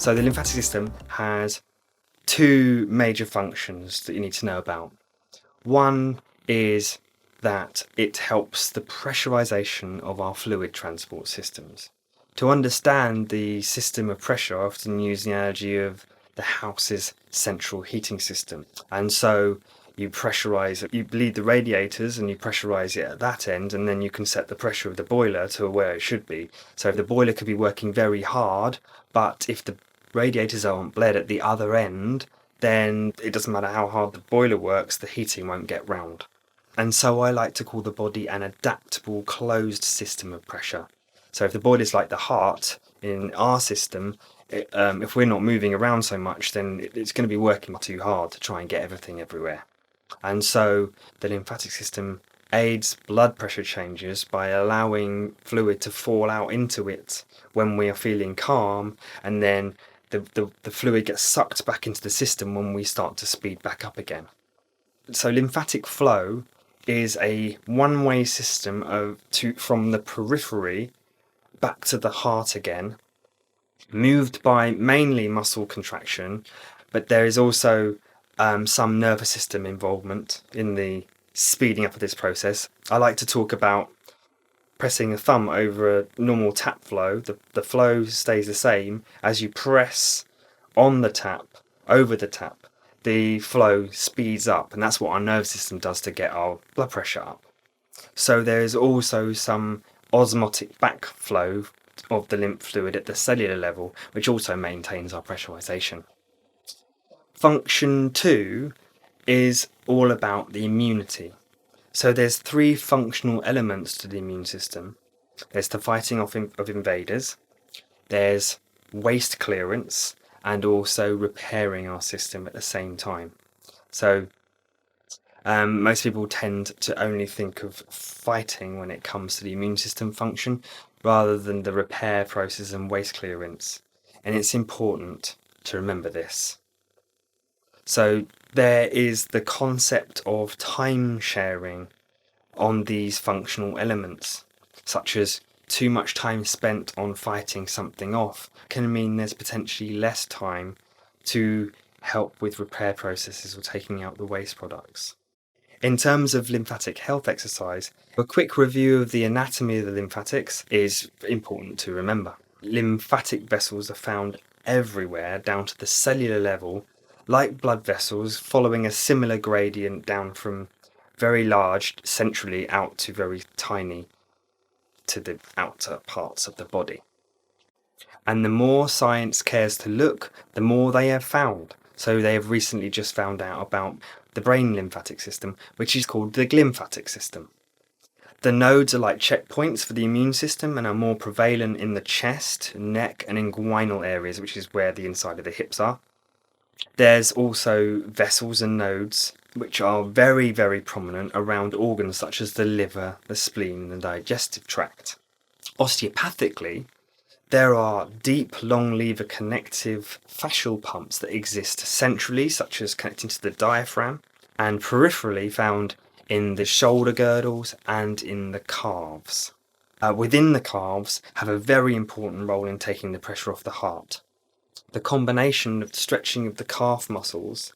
So the lymphatic system has two major functions that you need to know about. One is that it helps the pressurization of our fluid transport systems. To understand the system of pressure, I often use the analogy of the house's central heating system. And so you pressurize it, you bleed the radiators and you pressurize it at that end, and then you can set the pressure of the boiler to where it should be. So if the boiler could be working very hard, but if the radiators aren't bled at the other end, then it doesn't matter how hard the boiler works, the heating won't get round. And so I like to call the body an adaptable closed system of pressure. So if the boiler is like the heart in our system, if we're not moving around so much, then it's going to be working too hard to try and get everything everywhere. And so the lymphatic system aids blood pressure changes by allowing fluid to fall out into it when we are feeling calm, and then the fluid gets sucked back into the system when we start to speed back up again. So lymphatic flow is a one-way system from the periphery back to the heart again, moved by mainly muscle contraction, but there is also some nervous system involvement in the speeding up of this process. I like to talk about pressing a thumb over a normal tap flow. The flow stays the same. As you press on the tap, over the tap, the flow speeds up, and that's what our nervous system does to get our blood pressure up. So there is also some osmotic backflow of the lymph fluid at the cellular level, which also maintains our pressurization. Function 2 is all about the immunity. So there's three functional elements to the immune system. There's the fighting of invaders, there's waste clearance, and also repairing our system at the same time. So most people tend to only think of fighting when it comes to the immune system function, rather than the repair process and waste clearance. And it's important to remember this. So there is the concept of time sharing on these functional elements, such as too much time spent on fighting something off can mean there's potentially less time to help with repair processes or taking out the waste products. In terms of lymphatic health exercise, a quick review of the anatomy of the lymphatics is important to remember. Lymphatic vessels are found everywhere down to the cellular level, like blood vessels, following a similar gradient down from very large centrally out to very tiny to the outer parts of the body. And the more science cares to look, the more they have found. So they have recently just found out about the brain lymphatic system, which is called the glymphatic system. The nodes are like checkpoints for the immune system and are more prevalent in the chest, neck, and inguinal areas, which is where the inside of the hips are. There's also vessels and nodes which are very, very prominent around organs such as the liver, the spleen, and the digestive tract. Osteopathically, there are deep, long lever connective fascial pumps that exist centrally, such as connecting to the diaphragm, and peripherally found in the shoulder girdles and in the calves. Within the calves have a very important role in taking the pressure off the heart. The combination of the stretching of the calf muscles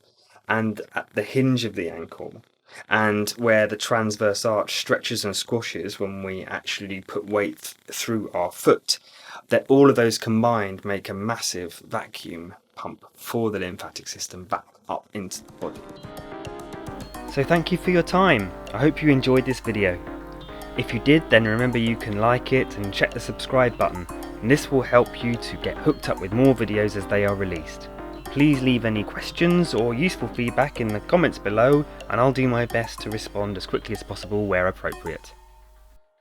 and at the hinge of the ankle, and where the transverse arch stretches and squashes when we actually put weight through our foot, that all of those combined make a massive vacuum pump for the lymphatic system back up into the body. So thank you for your time. I hope you enjoyed this video. If you did, then remember you can like it and check the subscribe button, and this will help you to get hooked up with more videos as they are released. Please leave any questions or useful feedback in the comments below, and I'll do my best to respond as quickly as possible where appropriate.